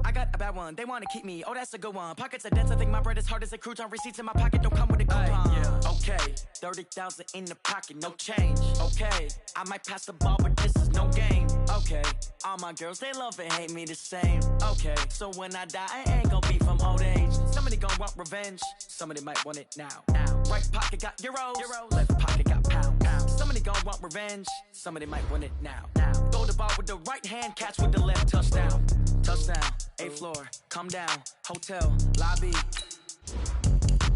I got a bad one, they wanna keep me, oh that's a good one. Pockets are dense, I think my bread is hard as a crouton. Receipts in my pocket don't come with a coupon. Okay, 30,000 in the pocket, no change. Okay, I might pass the ball, but this is no game. Okay, all my girls, they love and hate me the same. Okay, so when I die, I ain't gonna be from old age. Somebody gon' want revenge, somebody might want it now. Right pocket got euros, left pocket got pounds. Somebody gon' want revenge, somebody might want it now. Throw the ball with the right hand, catch with the left, touchdown. Touchdown, 8th floor, come down, hotel, lobby.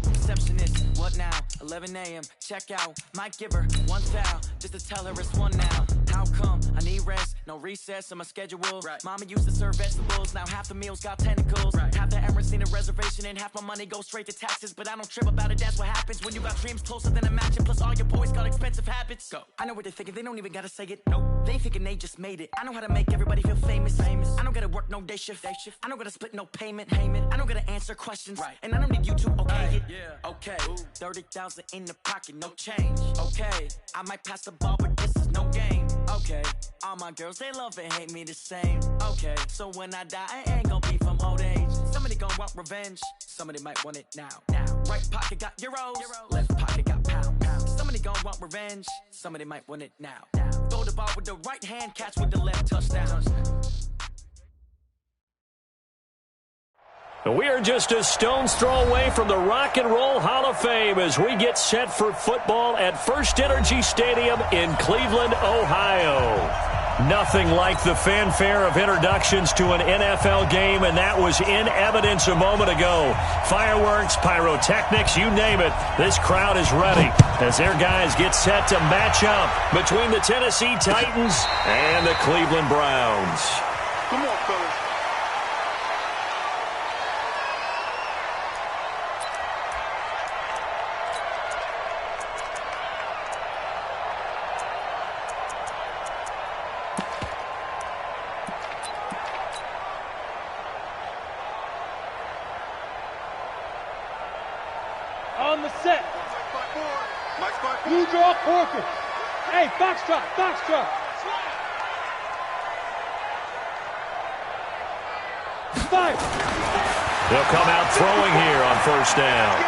Receptionist, what now? 11 a.m., check out. Might give her one foul, just to tell her it's one now. How come? I need rest, no recess in my schedule. Right. Mama used to serve vegetables, now half the meals got tentacles. Right. Half the errands need a reservation, and half my money goes straight to taxes. But I don't trip about it, that's what happens when you got dreams closer than a match. And plus all your boys got expensive habits. Go. I know what they're thinking, they don't even gotta say it. Nope. They thinking they just made it. I know how to make everybody feel famous. I don't gotta work no day shift. I don't gotta split no payment. I don't gotta answer questions. Right. And I don't need you to okay it. Yeah. Okay. 30,000 in the pocket, no change. Okay, I might pass the ball, but this is no game. Okay, all my girls, they love and hate me the same. Okay, so when I die, I ain't gonna be from old age. Somebody gon' want revenge, somebody might want it now. Right pocket got euros, left pocket got pounds. Somebody gon' want revenge, somebody might want it now. Throw the ball with the right hand, catch with the left, touchdown. We are just a stone's throw away from the Rock and Roll Hall of Fame as we get set for football at First Energy Stadium in Cleveland, Ohio. Nothing like the fanfare of introductions to an NFL game, and that was in evidence a moment ago. Fireworks, pyrotechnics, you name it. This crowd is ready as their guys get set to match up between the Tennessee Titans and the Cleveland Browns. Come on, fellas. On the set. You draw quarter. Hey, foxtrot. Fire. They'll come out throwing here on first down.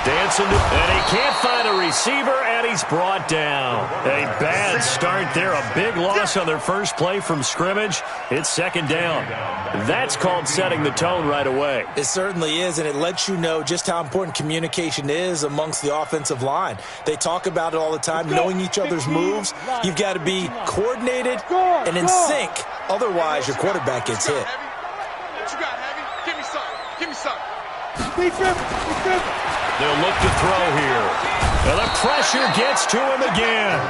Dancing, and he can't find a receiver, and he's brought down. A bad start there, a big loss on their first play from scrimmage. It's second down. That's called setting the tone right away. It certainly is, and it lets you know just how important communication is amongst the offensive line. They talk about it all the time, knowing each other's moves. You've got to be coordinated and in sync. Otherwise, your quarterback gets hit. What you got, Heavy? Give me some. Be driven. They'll look to throw here. And the pressure gets to him again.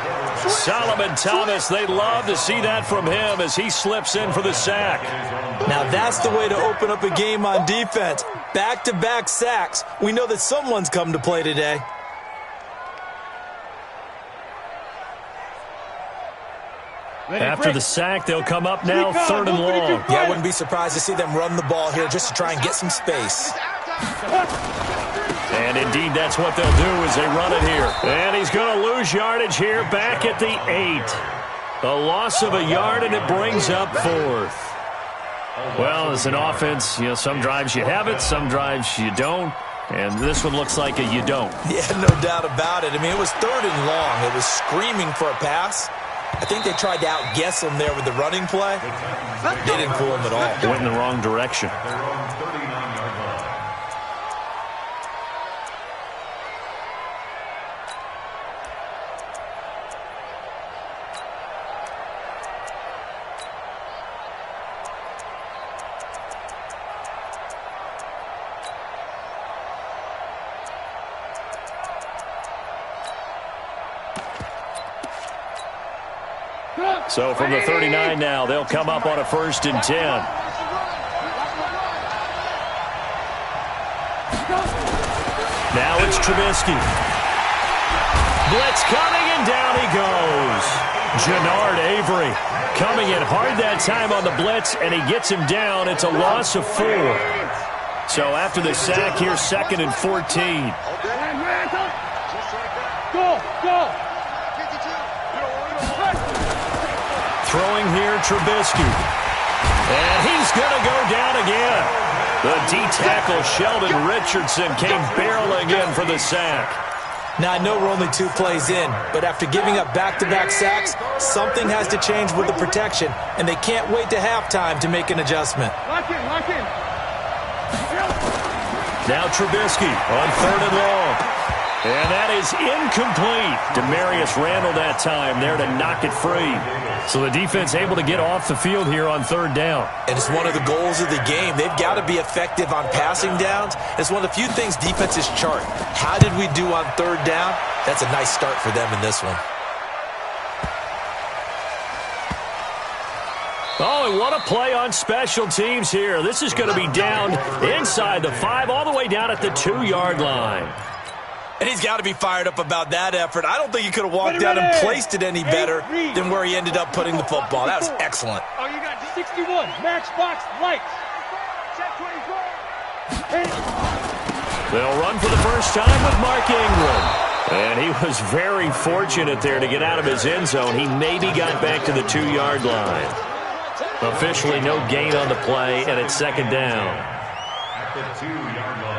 Solomon Thomas, they'd love to see that from him as he slips in for the sack. Now that's the way to open up a game on defense. Back-to-back sacks. We know that someone's come to play today. After the sack, they'll come up now, third and long. Yeah, I wouldn't be surprised to see them run the ball here just to try and get some space. And indeed, that's what they'll do as they run it here. And he's going to lose yardage here back at the 8. A loss of a yard, and it brings up fourth. Well, as an offense, some drives you have it, some drives you don't. And this one looks like a you don't. Yeah, no doubt about it. I mean, it was third and long. It was screaming for a pass. I think they tried to outguess him there with the running play. They didn't fool him at all. Went in the wrong direction. So from the 39 now, they'll come up on a 1st and 10. Now it's Trubisky. Blitz coming, and down he goes. Jannard Avery coming in hard that time on the blitz, and he gets him down. It's a loss of 4. So after the sack here, 2nd and 14. Go. Throwing here, Trubisky. And he's going to go down The D-tackle Sheldon Richardson came barreling in for the sack. Now, I know we're only 2 plays in, but after giving up back-to-back sacks, something has to change with the protection, and they can't wait to halftime to make an adjustment. Lock in, lock in. Now Trubisky on 3rd and long. And that is incomplete. Demarius Randall that time there to knock it free. So the defense able to get off the field here on 3rd down. And it's one of the goals of the game. They've got to be effective on passing downs. It's one of the few things defenses chart. How did we do on 3rd down? That's a nice start for them in this one. Oh, and what a play on special teams here. This is going to be down inside the 5, all the way down at the 2-yard line. And he's got to be fired up about that effort. I don't think he could have walked down and placed it any better than where he ended up putting the football. That was excellent. Oh, you got 61. Matchbox lights. Check 24. They'll run for the first time with Mark Ingram. And he was very fortunate there to get out of his end zone. He maybe got back to the 2-yard line. Officially no gain on the play, and it's 2nd down. At the 2-yard line.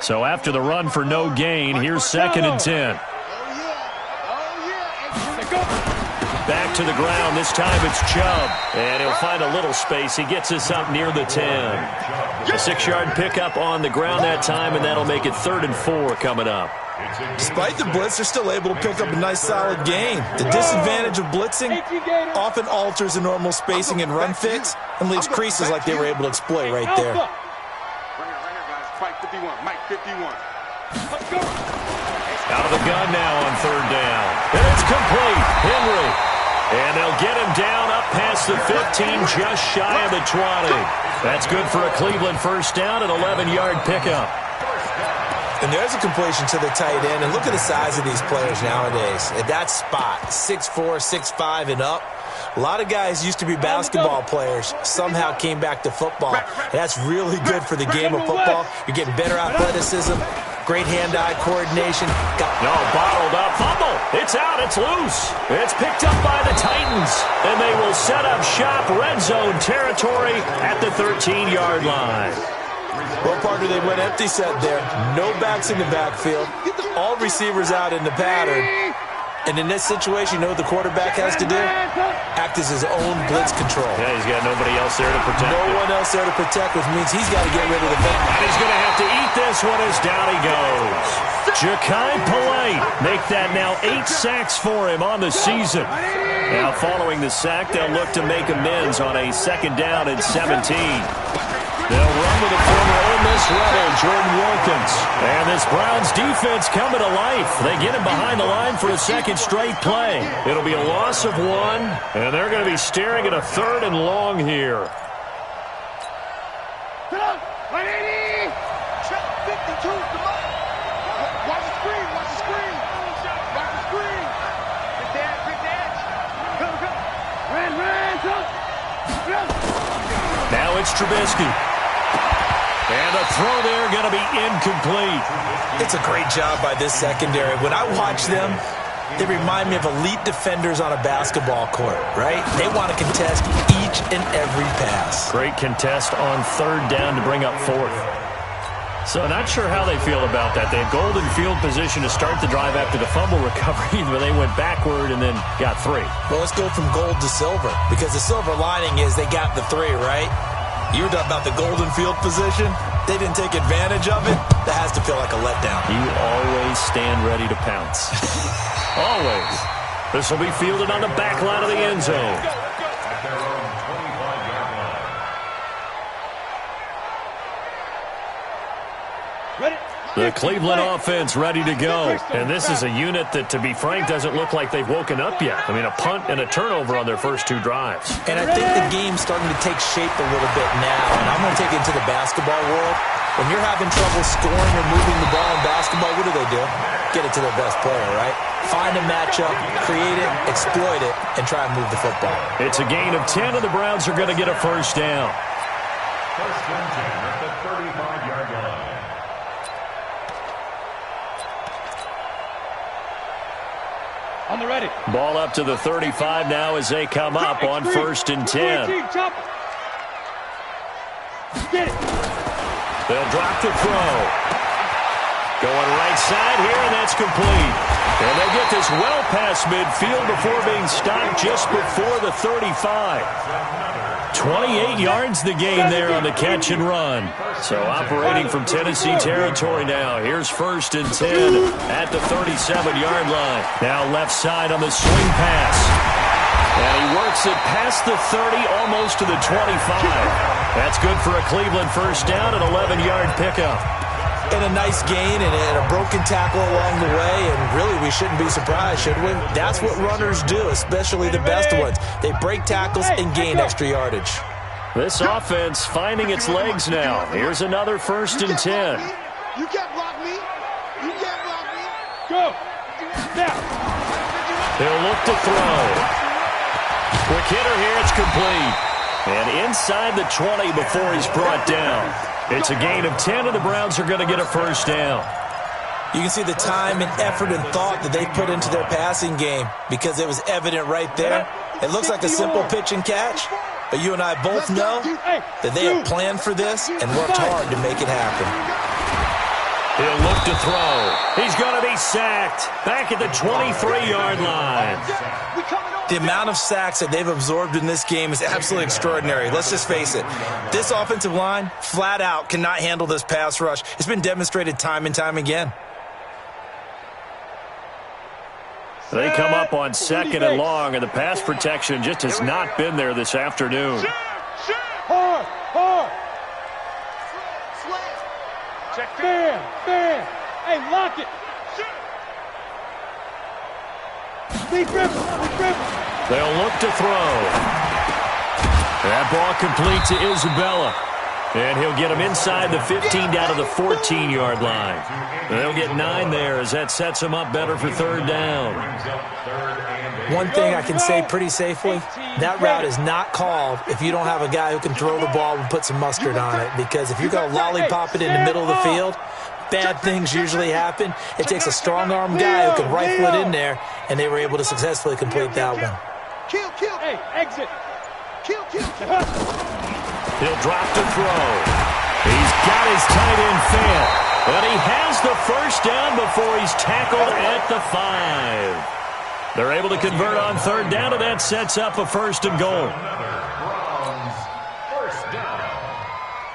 So after the run for no gain, here's 2nd and 10. Back to the ground. This time it's Chubb. And he'll find a little space. He gets us up near the 10. A 6-yard pickup on the ground that time, and that'll make it 3rd and 4 coming up. Despite the blitz, they're still able to pick up a nice, solid gain. The disadvantage of blitzing often alters the normal spacing and run fits and leaves creases like they were able to exploit right there. Mike 51, Mike 51. Out of the gun now on 3rd down. And it's complete. Henry. And they'll get him down up past the 15, just shy of the 20. That's good for a Cleveland first down, an 11-yard pickup. And there's a completion to the tight end. And look at the size of these players nowadays. At that spot, 6'4", 6'5", and up. A lot of guys used to be basketball players, somehow came back to football. And that's really good for the game of football. You're getting better athleticism, great hand-eye coordination. Bottled up. Fumble. It's out. It's loose. It's picked up by the Titans. And they will set up shop red zone territory at the 13-yard line. Well, partner, they went empty set there. No backs in the backfield. All receivers out in the pattern. And in this situation, you know what the quarterback has to do? Act as his own blitz control. Yeah, he's got nobody else there to protect. No one else there to protect, which means he's got to get rid of the ball. And he's going to have to eat this one as down he goes. Ja'Kai Polite make that now 8 sacks for him on the season. Now following the sack, they'll look to make amends on a 2nd down and 17. They'll run with a former Ole Miss Rebel, Jordan Wilkins. And this Browns defense coming to life. They get him behind the line for a 2nd straight play. It'll be a loss of 1, and they're going to be staring at a 3rd and long here. Watch the screen, watch the screen. Watch the screen. Big dash. Run. Now it's Trubisky. And the throw there going to be incomplete. It's a great job by this secondary. When I watch them, they remind me of elite defenders on a basketball court, right? They want to contest each and every pass. Great contest on 3rd down to bring up 4th. So not sure how they feel about that. They had golden field position to start the drive after the fumble recovery, but they went backward and then got 3. Well, let's go from gold to silver, because the silver lining is they got the 3, right? You were talking about the golden field position. They didn't take advantage of it. That has to feel like a letdown. You always stand ready to pounce. Always. This will be fielded on the back line of the end zone. The Cleveland offense ready to go. And this is a unit that, to be frank, doesn't look like they've woken up yet. I mean, a punt and a turnover on their first 2 drives. And I think the game's starting to take shape a little bit now. And I'm going to take it into the basketball world. When you're having trouble scoring or moving the ball in basketball, what do? Get it to their best player, right? Find a matchup, create it, exploit it, and try and move the football. It's a gain of 10, and the Browns are going to get a first down. First and 10 at the 35-yard line. On the ready. Ball up to the 35 now as they come up on 1st and 10. Get it. They'll drop the throw. Going right side here, and that's complete. And they get this well past midfield before being stopped just before the 35. 28 yards the gain there on the catch and run. So operating from Tennessee territory now. Here's 1st and 10 at the 37-yard line. Now left side on the swing pass. And he works it past the 30, almost to the 25. That's good for a Cleveland first down, an 11-yard pickup. And a nice gain and a broken tackle along the way, and really we shouldn't be surprised, should we? That's what runners do, especially the best ones. They break tackles and gain extra yardage. This offense finding its legs now. Here's another 1st and 10. You can't block me. You can't block me. Go. Now. They'll look to throw. Quick hitter here, it's complete. And inside the 20 before he's brought down. It's a gain of 10, and the Browns are going to get a first down. You can see the time and effort and thought that they put into their passing game because it was evident right there. It looks like a simple pitch and catch, but you and I both know that they have planned for this and worked hard to make it happen. He'll look to throw. He's going to be sacked back at the 23-yard line. The amount of sacks that they've absorbed in this game is absolutely extraordinary. Let's just face it. This offensive line, flat out, cannot handle this pass rush. It's been demonstrated time and time again. They come up on 2nd and long, and the pass protection just has not been there this afternoon. Hard. Bam. Hey, lock it. They'll look to throw. That ball complete to Isabella. And he'll get him inside the 15 down to the 14-yard line. They'll get 9 there as that sets him up better for 3rd down. One thing I can say pretty safely, that route is not called if you don't have a guy who can throw the ball and put some mustard on it. Because if you're going to lollipop it in the middle of the field, bad things usually happen. It takes a strong-arm guy who can rifle it in there, and they were able to successfully complete that one. Kill. Hey, exit. Kill. He'll drop to throw. He's got his tight end fan. But he has the first down before he's tackled at the 5. They're able to convert on 3rd down, and that sets up a 1st and goal.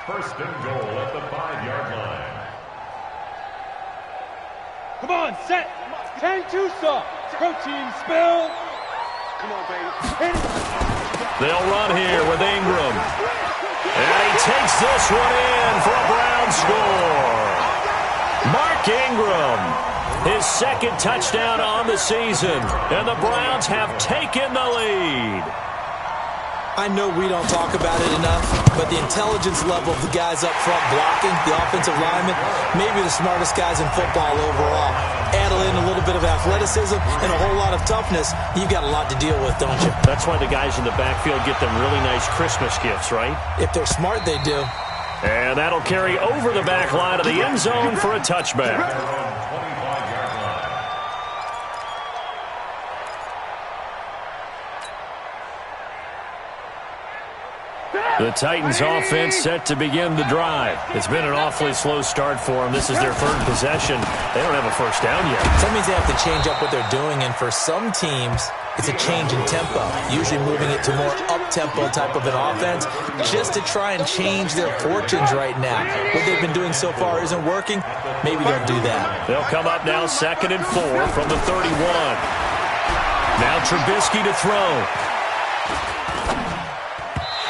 First and goal at the 5-yard line. Come on, set. 10-2 soft. Protein spill. Come on, baby. They'll run here with Ingram. And he takes this one in for a Brown score. Mark Ingram, his 2nd touchdown on the season. And the Browns have taken the lead. I know we don't talk about it enough, but the intelligence level of the guys up front blocking, the offensive linemen, maybe the smartest guys in football overall. Add in a little bit of athleticism and a whole lot of toughness, you've got a lot to deal with, don't you? That's why the guys in the backfield get them really nice Christmas gifts, right? If they're smart, they do. And that'll carry over the back line of the end zone for a touchback. The Titans offense set to begin the drive. It's been an awfully slow start for them. This is their 3rd possession. They don't have a first down yet. That means they have to change up what they're doing, and for some teams, it's a change in tempo, usually moving it to more up-tempo type of an offense just to try and change their fortunes right now. What they've been doing so far isn't working. Maybe they'll do that. They'll come up now 2nd and 4 from the 31. Now Trubisky to throw.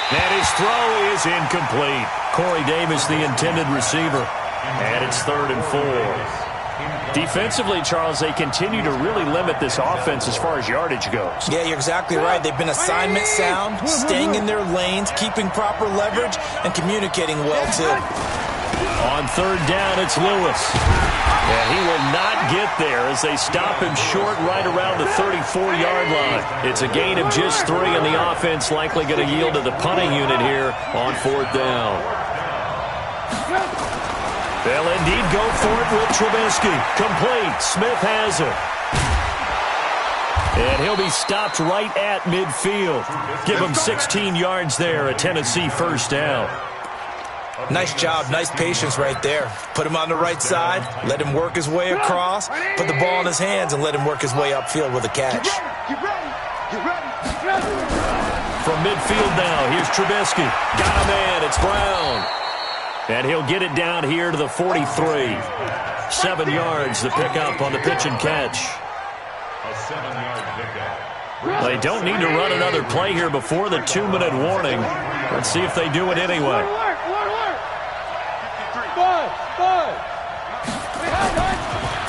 And his throw is incomplete. Corey Davis, the intended receiver. And it's 3rd and 4. Defensively, Charles, they continue to really limit this offense as far as yardage goes. Yeah, you're exactly right. They've been assignment sound, staying in their lanes, keeping proper leverage, and communicating well, too. On 3rd down, it's Lewis. And he will not get there as they stop him short right around the 34-yard line. It's a gain of just 3, and the offense likely going to yield to the punting unit here on 4th down. They'll indeed go for it with Trubisky. Complete. Smith has it. And he'll be stopped right at midfield. Give him 16 yards there, a Tennessee first down. Nice job, nice patience right there. Put him on the right side, let him work his way across, put the ball in his hands, and let him work his way upfield with a catch. From midfield now, here's Trubisky. Got a man, it's Brown. And he'll get it down here to the 43. 7 yards, the pickup on the pitch and catch. A 7-yard pickup. They don't need to run another play here before the 2-minute warning. Let's see if they do it anyway.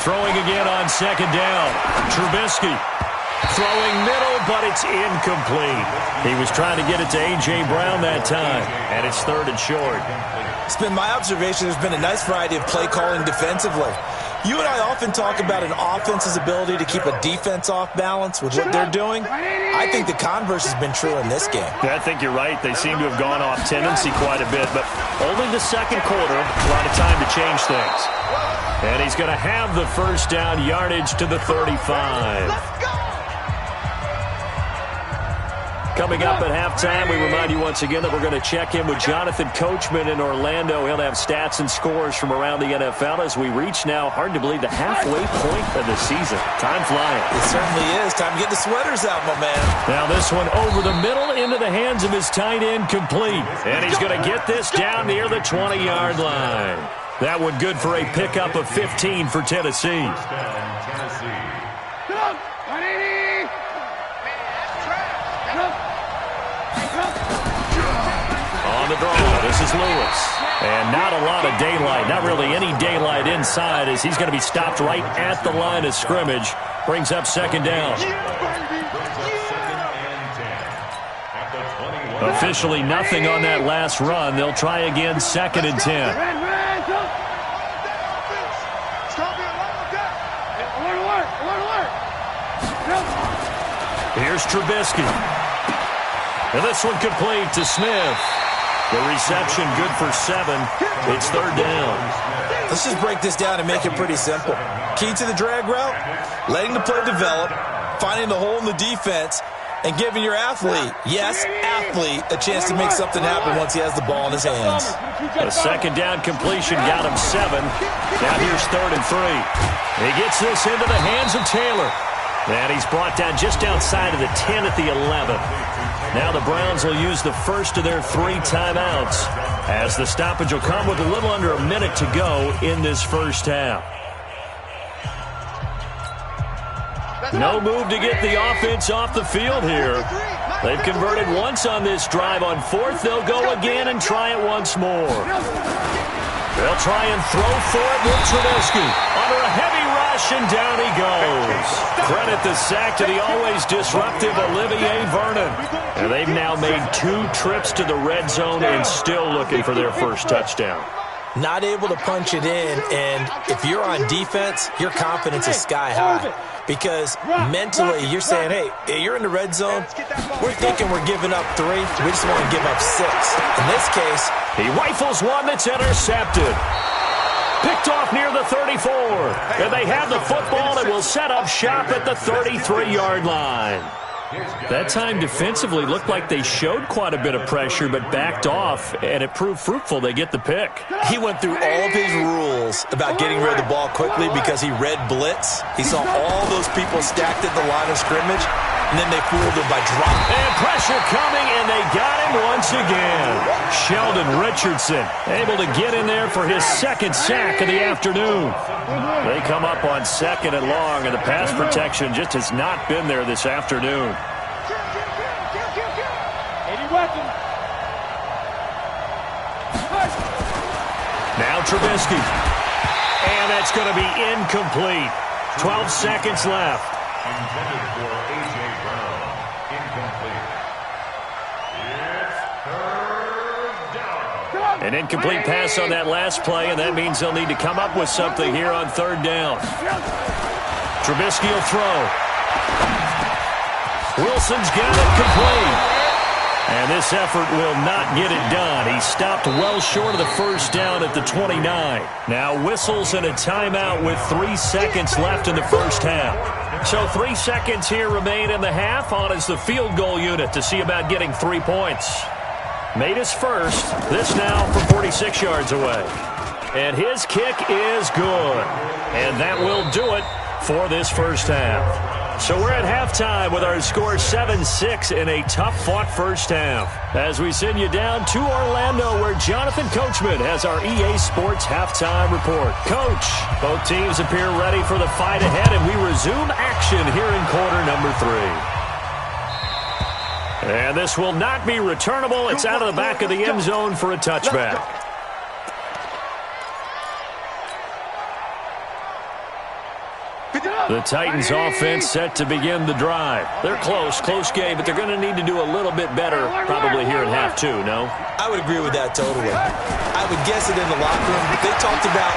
Throwing again on second down. Trubisky throwing middle, but it's incomplete. He was trying to get it to A.J. Brown that time, and it's 3rd and short. It's been my observation there's been a nice variety of play calling defensively. You and I often talk about an offense's ability to keep a defense off balance with what they're doing. I think the converse has been true in this game. Yeah, I think you're right. They seem to have gone off tendency quite a bit, but only the second quarter, a lot of time to change things. And he's going to have the first down, yardage to the 35. Coming up at halftime, we remind you once again that we're going to check in with Jonathan Coachman in Orlando. He'll have stats and scores from around the NFL as we reach now, hard to believe, the halfway point of the season. Time flying. It certainly is. Time to get the sweaters out, my man. Now this one over the middle into the hands of his tight end, complete. And he's going to get this down near the 20-yard line. That one good for a pickup of 15 for Tennessee. First down, Tennessee. On the draw, this is Lewis. And not a lot of daylight, not really any daylight inside as he's going to be stopped right at the line of scrimmage. Brings up second down. Officially nothing on that last run. They'll try again, 2nd and 10. Here's Trubisky. And this one complete to Smith. The reception good for 7. It's 3rd down. Let's just break this down and make it pretty simple. Key to the drag route, letting the play develop, finding the hole in the defense, and giving your athlete, yes, athlete, a chance to make something happen once he has the ball in his hands. A second down completion got him 7. Now here's 3rd and 3. He gets this into the hands of Taylor. And he's brought down just outside of the 10 at the 11. Now the Browns will use the first of their 3 timeouts as the stoppage will come with a little under a minute to go in this first half. No move to get the offense off the field here. They've converted once on this drive. On 4th, they'll go again and try it once more. They'll try and throw for it with Trubisky. Under a heavy rush, and down he goes. Credit the sack to the always disruptive Olivier Vernon. And they've now made 2 trips to the red zone and still looking for their first touchdown. Not able to punch it in, and if you're on defense, your confidence is sky high. Because mentally, you're saying, hey, you're in the red zone. We're thinking we're giving up 3. We just want to give up 6. In this case, he rifles one that's intercepted. Picked off near the 34. And they have the football and will set up shop at the 33-yard line. That time defensively looked like they showed quite a bit of pressure but backed off, and it proved fruitful. They get the pick. He went through all of his rules about getting rid of the ball quickly because he read blitz. He saw all those people stacked at the line of scrimmage, and then they fooled him by dropping. And pressure coming, and they got him once again. Sheldon Richardson able to get in there for his 2nd sack of the afternoon. They come up on 2nd and long, and the pass protection just has not been there this afternoon. Now Trubisky. And that's going to be incomplete. 12 seconds left. Intended for A.J. Brown. Incomplete. It's 3rd down. An incomplete pass on that last play, and that means they'll need to come up with something here on 3rd down. Trubisky will throw. Wilson's got it complete. And this effort will not get it done. He stopped well short of the first down at the 29. Now whistles and a timeout with 3 seconds left in the first half. So 3 seconds here remain in the half. On is the field goal unit to see about getting 3 points. Made his first. This now from 46 yards away. And his kick is good. And that will do it for this first half. So we're at halftime with our score 7-6 in a tough-fought first half. As we send you down to Orlando, where Jonathan Coachman has our EA Sports halftime report. Coach, both teams appear ready for the fight ahead, and we resume action here in quarter number 3. And this will not be returnable. It's out of the back of the end zone for a touchback. The Titans offense set to begin the drive. They're close game, but they're going to need to do a little bit better probably here in half 2, no? I would agree with that totally. I would guess it in the locker room. They talked about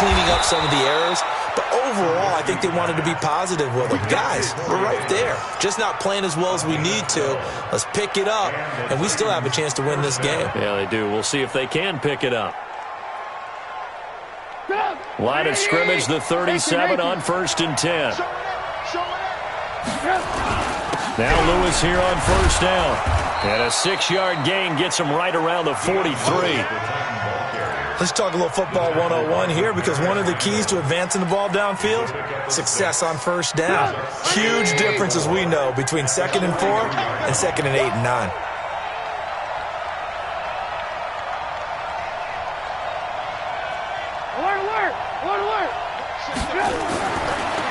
cleaning up some of the errors, but overall, I think they wanted to be positive with them. Guys, we're right there. Just not playing as well as we need to. Let's pick it up, and we still have a chance to win this game. Yeah, they do. We'll see if they can pick it up. Line of scrimmage, the 37 on 1st and 10. Now Lewis here on 1st down. And a 6-yard gain gets him right around the 43. Let's talk a little football 101 here, because one of the keys to advancing the ball downfield, success on 1st down. Huge difference, as we know, between 2nd and 4 and 2nd and 8 and 9.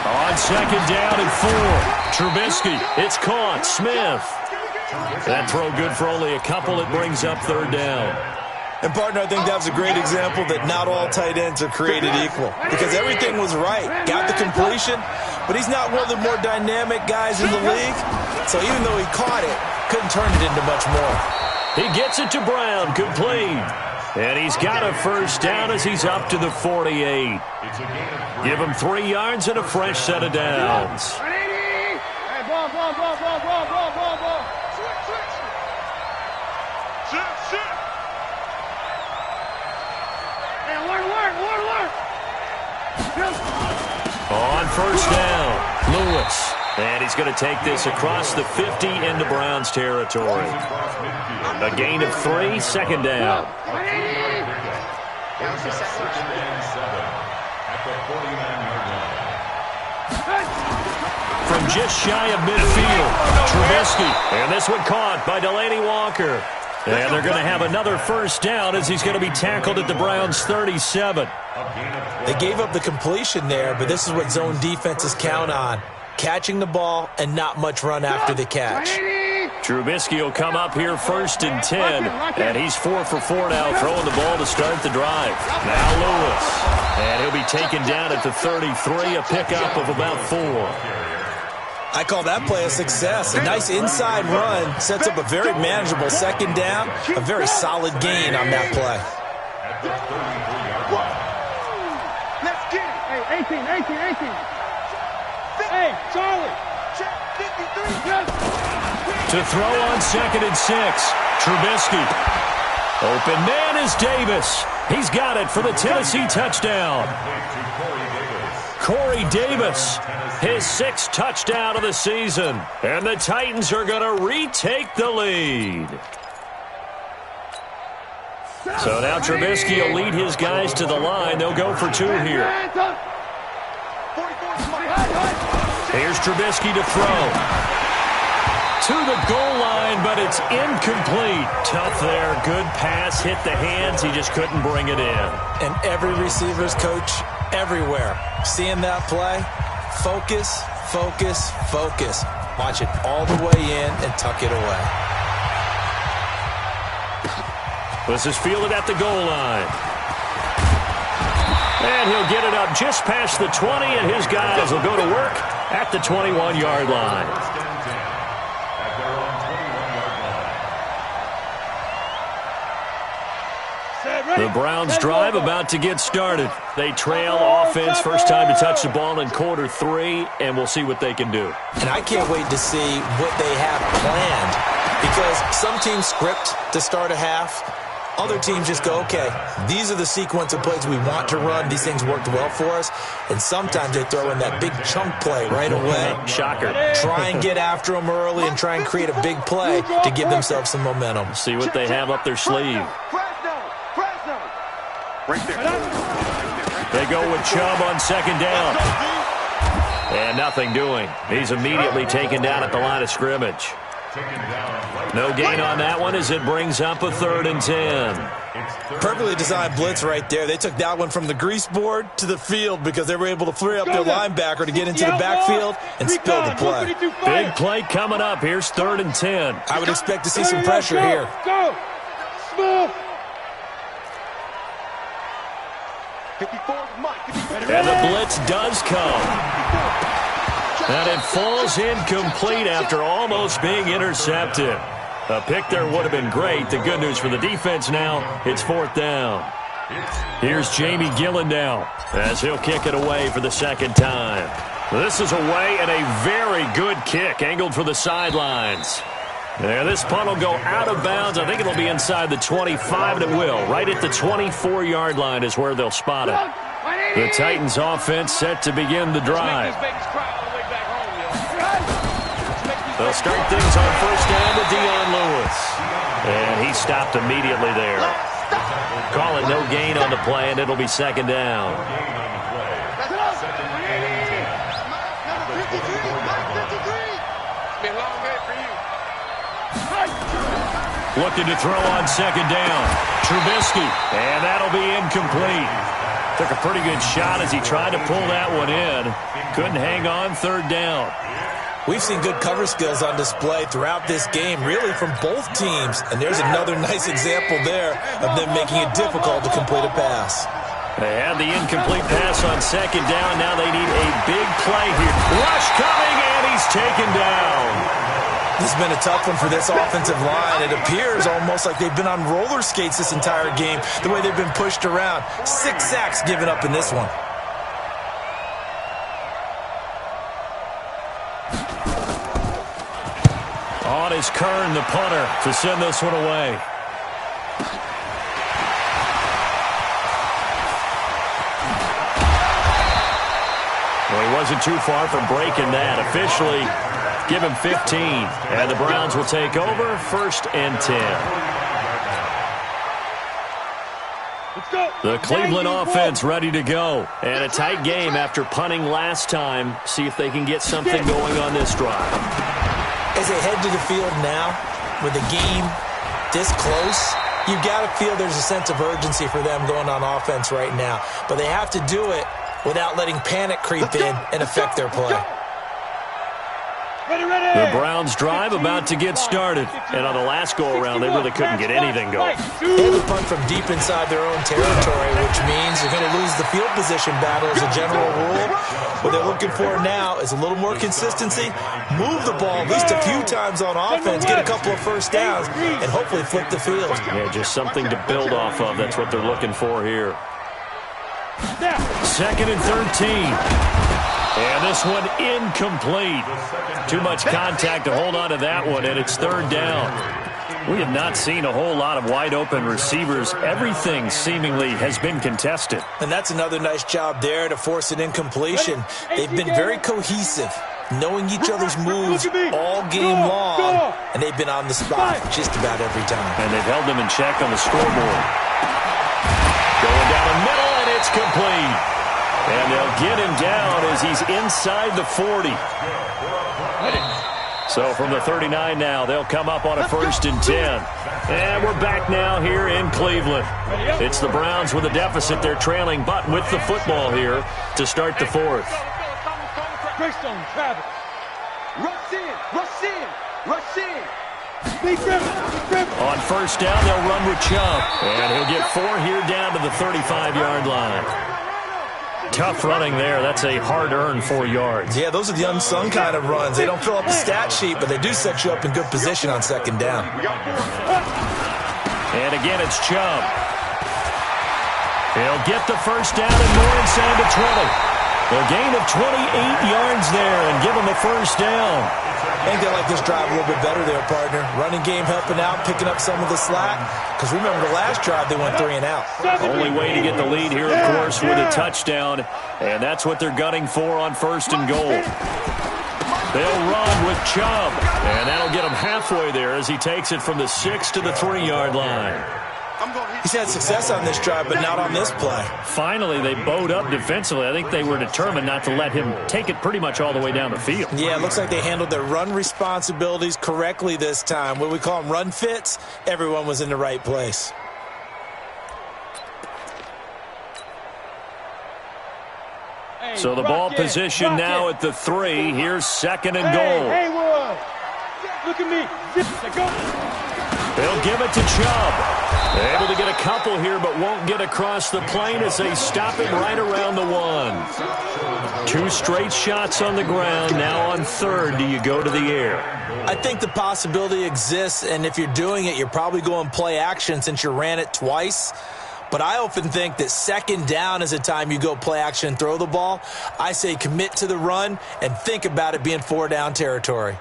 On 2nd down and 4. Trubisky, it's caught. Smith. That throw good for only a couple. It brings up 3rd down. And, partner, I think that was a great example that not all tight ends are created equal, because everything was right. Got the completion, but he's not one of the more dynamic guys in the league. So even though he caught it, couldn't turn it into much more. He gets it to Brown, complete. And he's got a 1st down as he's up to the 48. Give him 3 yards and a fresh set of downs. Hey, ball. Switch. Hey, work. On 1st down, Lewis. And he's going to take this across the 50 into Browns territory. A gain of 3, 2nd down. From just shy of midfield, Trubisky. And this one caught by Delaney Walker. And they're going to have another 1st down as he's going to be tackled at the Browns' 37. They gave up the completion there, but this is what zone defenses count on. Catching the ball and not much run after the catch. Trubisky will come up here 1st and 10, and he's 4 for 4 now, throwing the ball to start the drive. Now Lewis, and he'll be taken down at the 33, a pickup of about 4. I call that play a success. A nice inside run sets up a very manageable 2nd down, a very solid gain on that play. Let's get it. Hey, 18. Hey, Charlie. To throw on 2nd and 6. Trubisky. Open man is Davis. He's got it for the Tennessee touchdown. Corey Davis, his 6th touchdown of the season. And the Titans are going to retake the lead. So now Trubisky will lead his guys to the line. They'll go for 2 here. Here's Trubisky to throw. To the goal line, but it's incomplete. Tough there. Good pass. Hit the hands. He just couldn't bring it in. And every receiver's coach everywhere. Seeing that play, focus. Watch it all the way in and tuck it away. This is fielded at the goal line. And he'll get it up just past the 20, and his guys will go to work at the 21-yard line. The Browns drive about to get started. They trail offense, first time to touch the ball in quarter 3, and we'll see what they can do. And I can't wait to see what they have planned, because some teams script to start a half. Other teams just go, okay, these are the sequence of plays we want to run. These things worked well for us. And sometimes they throw in that big chunk play right away. Shocker. Try and get after them early and try and create a big play to give themselves some momentum. See what they have up their sleeve. Right there. They go with Chubb on second down. And nothing doing. He's immediately taken down at the line of scrimmage. No gain on that one as it brings up a 3rd and 10. Perfectly designed blitz right there. They took that one from the grease board to the field because they were able to free up their linebacker to get into the backfield and spill the play. Big play coming up. Here's 3rd and 10. I would expect to see some pressure here. Go! Smooth! And the blitz does come. And it falls incomplete after almost being intercepted. A pick there would have been great. The good news for the defense now, it's 4th down. Here's Jamie Gillen now as he'll kick it away for the 2nd time. This is away and a very good kick angled for the sidelines. And this punt will go out of bounds. I think it'll be inside the 25, and it will. Right at the 24-yard line is where they'll spot it. The Titans offense set to begin the drive. They'll start things on 1st down to Dion Lewis. And he stopped immediately there. Call it no gain on the play, and it'll be 2nd down. Looking to throw on 2nd down. Trubisky, and that'll be incomplete. Took a pretty good shot as he tried to pull that one in. Couldn't hang on 3rd down. We've seen good cover skills on display throughout this game, really from both teams. And there's another nice example there of them making it difficult to complete a pass. They had the incomplete pass on 2nd down. Now they need a big play here. Rush coming, and he's taken down. This has been a tough one for this offensive line. It appears almost like they've been on roller skates this entire game, the way they've been pushed around. 6 sacks given up in this one. On is Kern, the punter, to send this one away. Well, he wasn't too far from breaking that. Officially, give him 15. And the Browns will take over 1st and 10. The Cleveland offense ready to go. And a tight game after punting last time. See if they can get something going on this drive. As they head to the field now, with the game this close, you've got to feel there's a sense of urgency for them going on offense right now. But they have to do it without letting panic creep in and affect their play. The Browns drive about to get started. And on the last go-around, they really couldn't get anything going. They had to punt from deep inside their own territory, which means they're going to lose the field position battle as a general rule. What they're looking for now is a little more consistency, move the ball at least a few times on offense, get a couple of 1st downs, and hopefully flip the field. Yeah, just something to build off of. That's what they're looking for here. 2nd and 13. And this one incomplete. Too much contact to hold on to that one, and it's 3rd down. We have not seen a whole lot of wide-open receivers. Everything seemingly has been contested. And that's another nice job there to force an incompletion. They've been very cohesive, knowing each other's moves all game long, and they've been on the spot just about every time. And they've held them in check on the scoreboard. Going down the middle, and it's complete. And they'll get him down as he's inside the 40. So from the 39 now, they'll come up on a 1st and 10. And we're back now here in Cleveland. It's the Browns with a deficit. They're trailing, but with the football here to start the 4th. Greystone, Travis. Rush in, rush in, rush in. On 1st down, they'll run with Chubb. And he'll get 4 here down to the 35-yard line. Tough running there. That's a hard-earned 4 yards. Yeah, those are the unsung kind of runs. They don't fill up the stat sheet, but they do set you up in good position on 2nd down. And again, it's Chubb. He'll get the 1st down and more inside the 20. A gain of 28 yards there and give him a 1st down. I think they like this drive a little bit better there, partner. Running game helping out, picking up some of the slack. Because remember the last drive, they went 3 and out. Only way to get the lead here, of course, with a touchdown. And that's what they're gunning for on 1st and goal. They'll run with Chubb. And that'll get him halfway there as he takes it from the 6 to the 3-yard line. He's had success on this drive, but not on this play. Finally, they bowed up defensively. I think they were determined not to let him take it pretty much all the way down the field. Yeah, it looks like they handled their run responsibilities correctly this time. What we call them run fits, everyone was in the right place. So the ball position now at the 3. Here's 2nd and goal. Hey, look at me. Go. They'll give it to Chubb. Able to get a couple here, but won't get across the plane as they stop him right around the 1. 2 straight shots on the ground. Now on 3rd, do you go to the air? I think the possibility exists, and if you're doing it, you're probably going play action since you ran it twice. But I often think that 2nd down is a time you go play action and throw the ball. I say commit to the run and think about it being 4-down territory.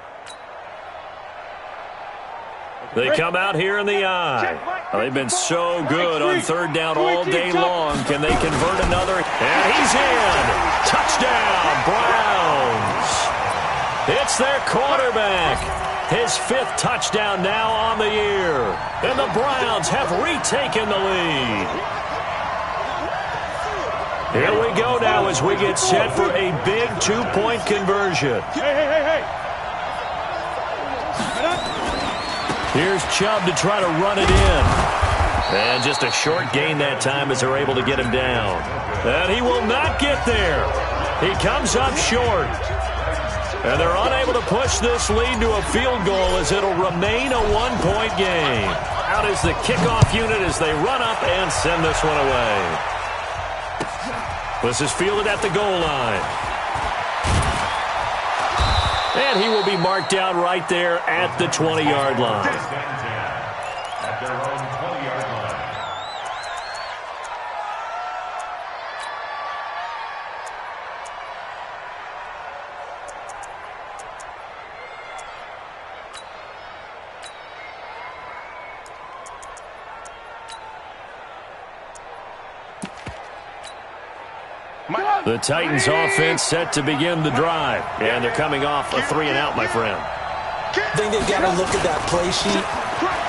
They come out here in the eye. They've been so good on 3rd down all day long. Can they convert another? And he's in. Touchdown, Browns. It's their quarterback. His 5th touchdown now on the year. And the Browns have retaken the lead. Here we go now as we get set for a big 2-point conversion. Hey. Here's Chubb to try to run it in. And just a short gain that time as they're able to get him down. And he will not get there. He comes up short. And they're unable to push this lead to a field goal as it'll remain a 1-point game. Out is the kickoff unit as they run up and send this one away. This is fielded at the goal line. And he will be marked down right there at the 20-yard line. At their own 20-yard line. The Titans offense set to begin the drive. And they're coming off a 3-and-out, my friend. I think they've got to look at that play sheet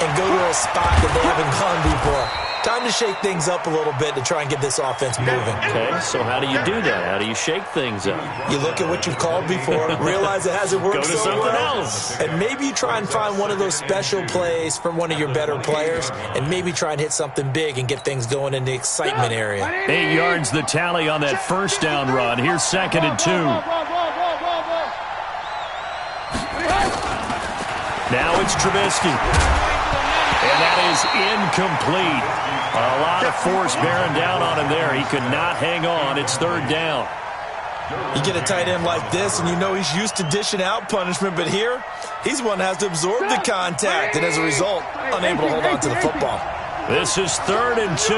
and go to a spot that they haven't gone before. Time to shake things up a little bit to try and get this offense moving. Okay, so how do you do that? How do you shake things up? You look at what you've called before, realize it hasn't worked Go to so something well, else. and maybe you try and find one of those special plays from one of your better players, and maybe try and hit something big and get things going in the excitement area. 8 yards the tally on that 1st down run. Here's 2nd and 2. Now it's Trubisky. And that is incomplete. A lot of force bearing down on him there. He could not hang on. It's 3rd down. You get a tight end like this, and you know he's used to dishing out punishment, but here, he's the one that has to absorb the contact, and as a result, unable to hold on to the football. This is 3rd and 2.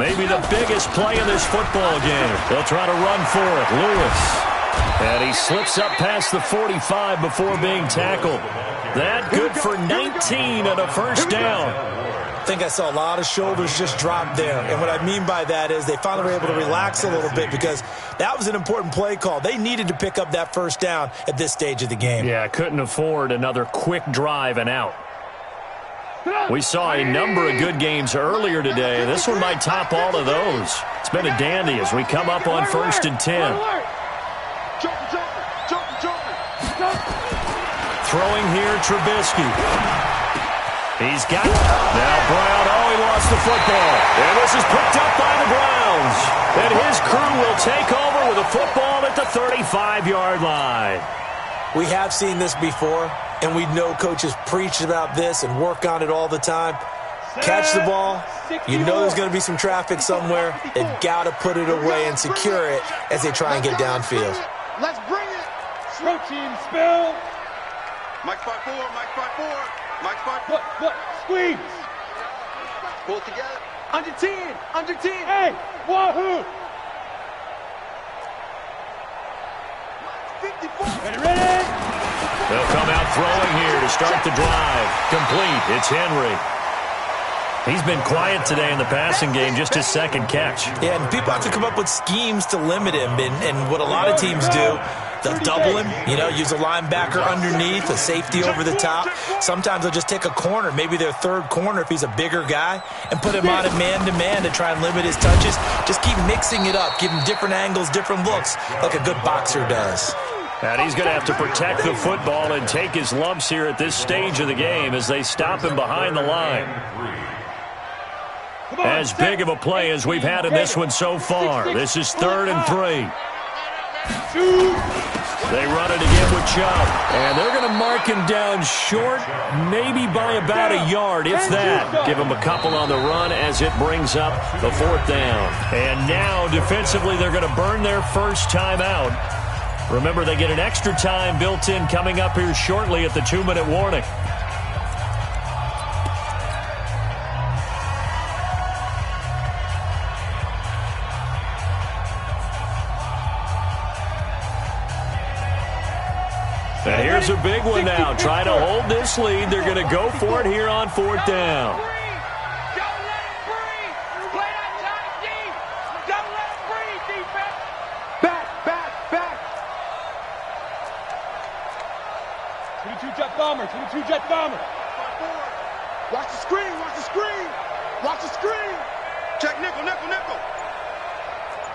Maybe the biggest play in this football game. They'll try to run for it. Lewis. And he slips up past the 45 before being tackled. That good for 19 and a 1st down. I think I saw a lot of shoulders just drop there. And what I mean by that is they finally were able to relax a little bit because that was an important play call. They needed to pick up that 1st down at this stage of the game. Yeah, couldn't afford another quick drive and out. We saw a number of good games earlier today. This one might top all of those. It's been a dandy as we come up on 1st and 10. Throwing here, Trubisky. He's got it. Now Brown, he lost the football. And this is picked up by the Browns. And his crew will take over with a football at the 35-yard line. We have seen this before, and we know coaches preach about this and work on it all the time. Catch the ball. You know there's going to be some traffic somewhere. They've got to put it away and secure it as they try and get downfield. Let's bring it. Protein spill. Mike 5-4, Mike 5-4, Mike 5-4. What? Squeeze. Pull it together. Under 10, under 10. Hey, wahoo. 54. Ready. They'll come out throwing here to start the drive. Complete. It's Henry. He's been quiet today in the passing game, just his second catch. Yeah, and people have to come up with schemes to limit him. And what a lot of teams do, they'll double him, use a linebacker underneath, a safety over the top. Sometimes they'll just take a corner, maybe their third corner if he's a bigger guy, and put him on a man-to-man to try and limit his touches. Just keep mixing it up, give him different angles, different looks, like a good boxer does. And he's going to have to protect the football and take his lumps here at this stage of the game as they stop him behind the line. As big of a play as we've had in this one so far. This is 3rd and 3. They run it again with Chubb. And they're going to mark him down short, maybe by about a yard, if that. Give him a couple on the run as it brings up the 4th down. And now, defensively, they're going to burn their first time out. Remember, they get an extra time built in coming up here shortly at the 2-minute warning. And here's a big one now. Trying to hold this lead. They're going to go for it here on 4th down. Don't let it breathe. Play that tight deep. Don't let it breathe, defense. Back. 22 jet bomber. Watch the screen. Check nickel.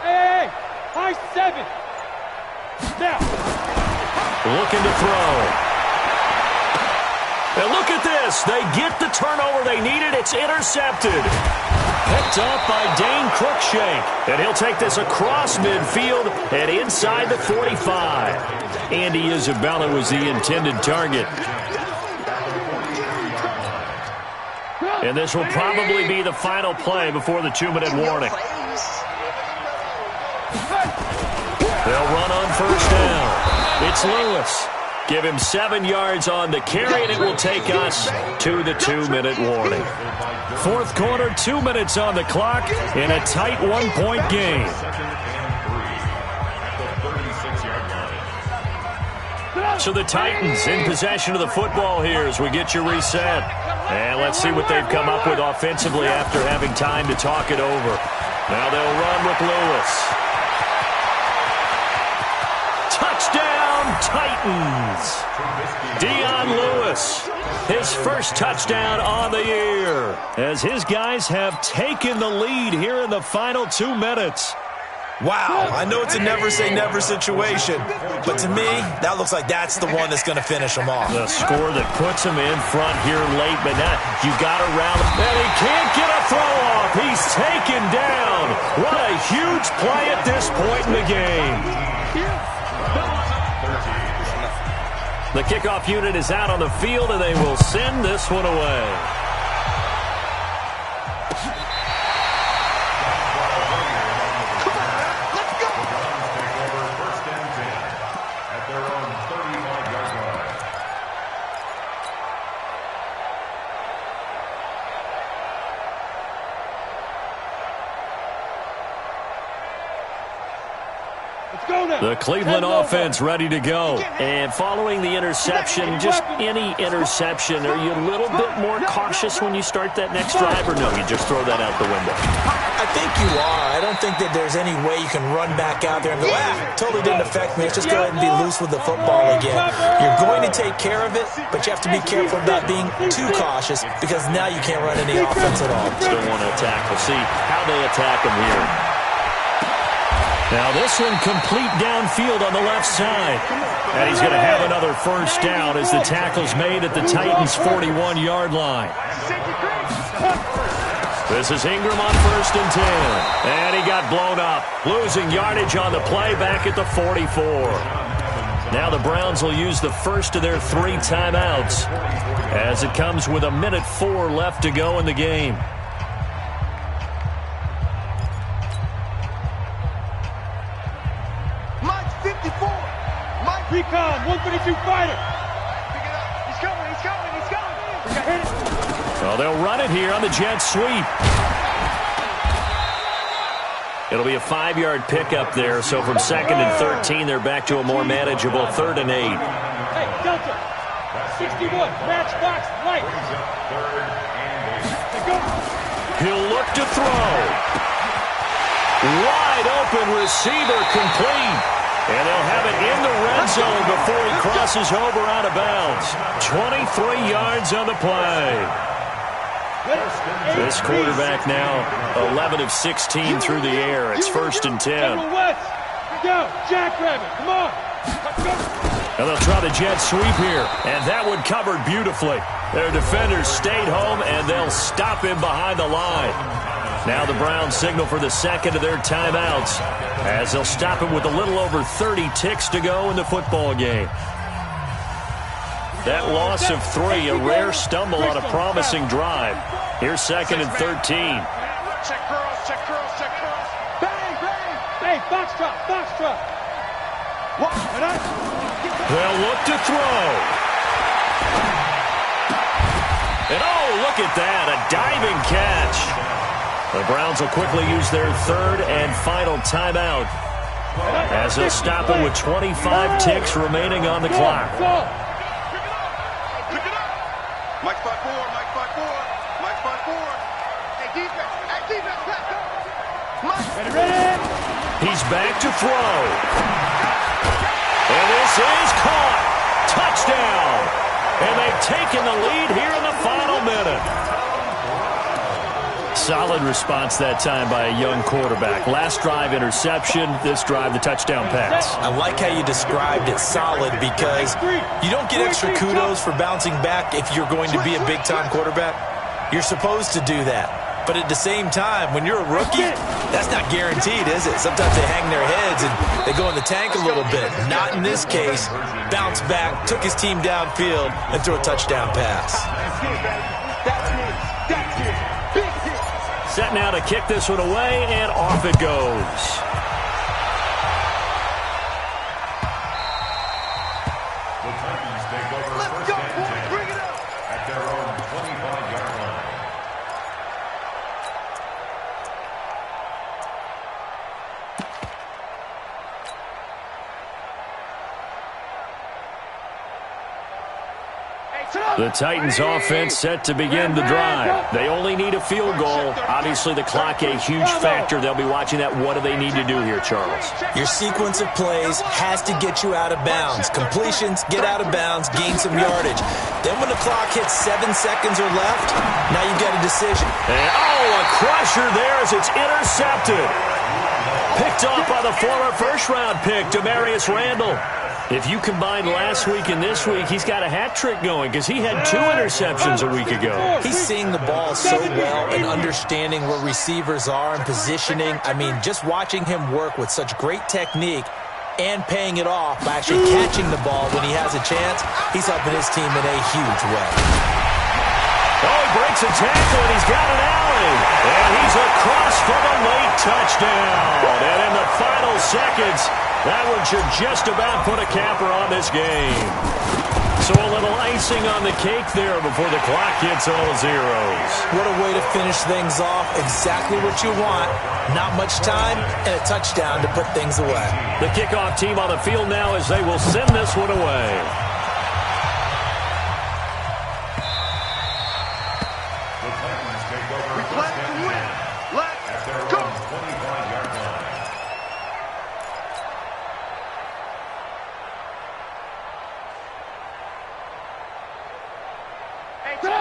Hey, high 7. Now. Looking to throw. And look at this. They get the turnover they needed. It's intercepted. Picked up by Dane Cruikshank. And he'll take this across midfield and inside the 45. Andy Isabella was the intended target. And this will probably be the final play before the 2-minute warning. They'll run on 1st down. It's Lewis. Give him 7 yards on the carry, and it will take us to the 2-minute warning. 4th quarter, 2 minutes on the clock in a tight 1-point game. So the Titans in possession of the football here as we get you reset. And let's see what they've come up with offensively after having time to talk it over. Now they'll run with Lewis. Touchdown, Titans. Dion Lewis, his first touchdown on the year, as his guys have taken the lead here in the final 2 minutes. Wow, I know it's a never-say-never situation, but to me, that looks like that's the one that's going to finish them off. The score that puts him in front here late, but now you got to round him. And he can't get a throw off. He's taken down. What a huge play at this point in the game. The kickoff unit is out on the field, and they will send this one away. The Cleveland offense ready to go. And following the interception, just any interception, are you a little bit more cautious when you start that next drive, or no, you just throw that out the window? I think you are. I don't think that there's any way you can run back out there and go, totally didn't affect me. Let's just go ahead and be loose with the football again. You're going to take care of it, but you have to be careful about being too cautious because now you can't run any offense at all. Still want to attack. We'll see how they attack him here. Now this one complete downfield on the left side. And he's going to have another first down as the tackle's made at the Titans' 41-yard line. This is Ingram on 1st and 10. And he got blown up. Losing yardage on the play back at the 44. Now the Browns will use the first of their 3 timeouts as it comes with 1:04 left to go in the game. Recon, 132 fighter. Pick it up. He's coming. Well, they'll run it here on the jet sweep. It'll be a 5-yard pickup there, so from 2nd and 13, they're back to a more manageable 3rd and 8. Hey, Delta. 61, matchbox light. He'll look to throw. Wide open receiver complete. And they'll have it in the red zone before he crosses over out of bounds. 23 yards on the play. This quarterback now 11 of 16 through the air. It's 1st and 10. Go, Jackrabbit, come on. And they'll try the jet sweep here. And that one covered beautifully. Their defenders stayed home, and they'll stop him behind the line. Now the Browns signal for the second of their timeouts, as they'll stop him with a little over 30 ticks to go in the football game. That loss of 3, a rare stumble on a promising drive. Here's 2nd and 13. Check girls, check girls, check girls. Bang, bang. Hey, foxtrot, foxtrot. They'll look to throw. And oh, look at that, a diving catch. The Browns will quickly use their 3rd and final timeout, as they'll stop it with 25 ticks remaining on the clock. Pick it up. Mike 5-4, Mike 5-4, Mike 5-4. Hey, defense, back up. Mike. Ready? He's back to throw. And this is caught. Touchdown. And they've taken the lead here in the final minute. Solid response that time by a young quarterback. Last drive, interception. This drive, the touchdown pass. I like how you described it, solid, because you don't get extra kudos for bouncing back if you're going to be a big-time quarterback. You're supposed to do that. But at the same time, when you're a rookie, that's not guaranteed, is it? Sometimes they hang their heads and they go in the tank a little bit. Not in this case. Bounce back, took his team downfield, and threw a touchdown pass. Set now to kick this one away, and off it goes. The Titans take over first and 10 Bring it up. at their own 25-yard line. The Titans offense set to begin the drive. They only need a field goal. Obviously, the clock a huge factor. They'll be watching that. What do they need to do here, Charles? Your sequence of plays has to get you out of bounds. Completions, get out of bounds, gain some yardage. Then when the clock hits 7 seconds or left, now you've got a decision. And, oh, a crusher there as it's intercepted. Picked off by the former first-round pick, Demarius Randall. If you combine last week and this week, he's got a hat trick going because he had 2 interceptions a week ago. He's seeing the ball so well and understanding where receivers are and positioning. I mean, just watching him work with such great technique and paying it off by actually catching the ball when he has a chance, he's helping his team in a huge way. Oh, he breaks a tackle, and he's got an alley. And he's across for the late touchdown. And in the final seconds, that one should just about put a capper on this game. So a little icing on the cake there before the clock hits all zeros. What a way to finish things off. Exactly what you want. Not much time and a touchdown to put things away. The kickoff team on the field now as they will send this one away. The Titans take over first and 10 at their own 25-yard line.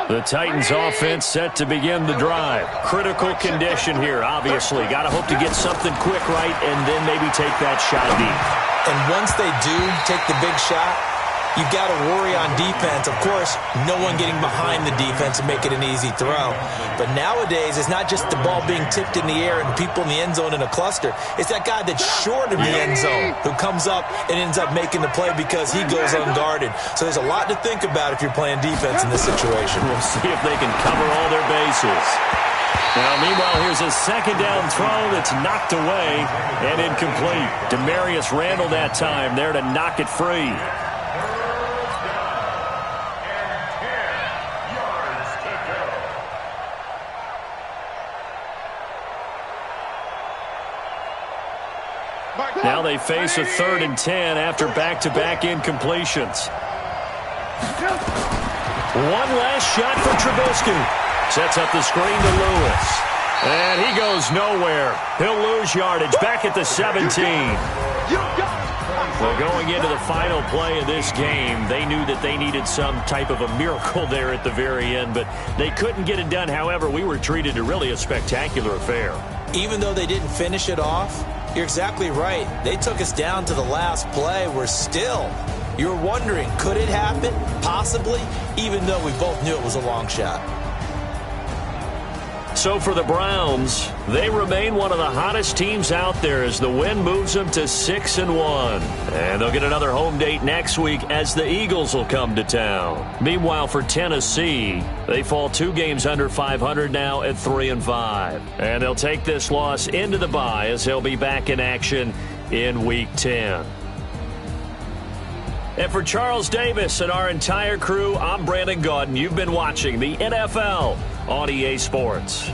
The Titans offense set to begin the drive. Critical condition here, obviously. Got to hope to get something quick right and then maybe take that shot deep. And once they do take the big shot, you've got to worry on defense. Of course, no one getting behind the defense and make it an easy throw. But nowadays, it's not just the ball being tipped in the air and people in the end zone in a cluster. It's that guy that's short of the end zone who comes up and ends up making the play because he goes unguarded. So there's a lot to think about if you're playing defense in this situation. We'll see if they can cover all their bases. Now, meanwhile, here's a second down throw that's knocked away and incomplete. Demarius Randall that time there to knock it free. Now they face a 3rd and 10 after back-to-back incompletions. One last shot for Trubisky. Sets up the screen to Lewis. And he goes nowhere. He'll lose yardage back at the 17. Well, going into the final play of this game, they knew that they needed some type of a miracle there at the very end, but they couldn't get it done. However, we were treated to really a spectacular affair. Even though they didn't finish it off, you're exactly right. They took us down to the last play. We're still, you're wondering, could it happen? Possibly, even though we both knew it was a long shot. So for the Browns, they remain one of the hottest teams out there as the win moves them to 6-1. And they'll get another home date next week as the Eagles will come to town. Meanwhile, for Tennessee, they fall 2 games under 500 now at 3-5. And they'll take this loss into the bye as they'll be back in action in Week 10. And for Charles Davis and our entire crew, I'm Brandon Gaudin. You've been watching the NFL on EA Sports.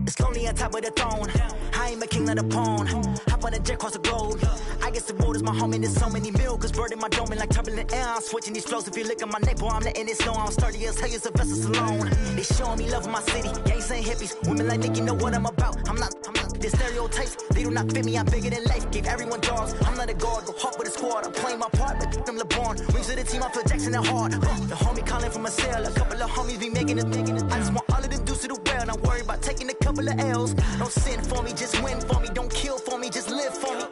It's lonely on top of the throne. I ain't a king of the pawn. Hop on a jet across the globe. I guess the world is my home and there's so many milkers birding my dome like turbulent air. I'm switching these flows. If you look at my neck, boy, I'm letting it snow. I'm sturdy as hell as a vessel alone. They showing me love in my city. Gangs ain't hippies. Women like Nick, you know what I'm about. I'm not the stereotypes. They do not fit me. I'm bigger than life. Gave everyone dogs. I'm not a guard. Go hard with a squad. I'm playing my part, but them LeBron. Rings to the team. I feel Jackson and hard. The homie calling from a cell. A couple of homies be making it. I just want all of them dudes to do well. Not worry about taking a couple of L's. Don't sin for me, just win for me. Don't kill for me, just live for me.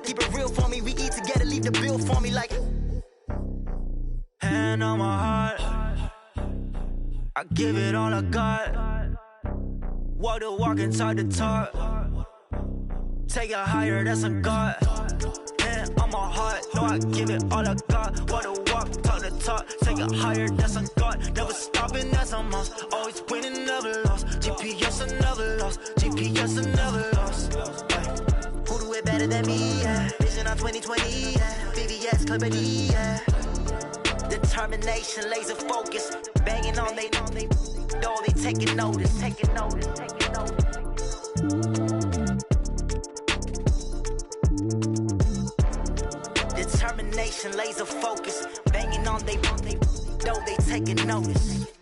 Keep it real for me. We eat together, leave the bill for me like. Hand on my heart, I give it all I got. Walk the walk and talk the talk. Take it higher, that's a God. Man, on my heart, know I give it all I got. What a walk, talk the talk. Take it higher, that's a God. Never stopping, that's a must. Always winning, never lost. GPS, I never lost. GPS, I never lost. Who do it better than me? Yeah. Vision on 2020. Yeah. VVS, Clippity. Yeah. Determination, laser focus. Banging on they, know they taking notice. Taking notice, taking notice. Determination, laser focus, banging on they know they taking notice.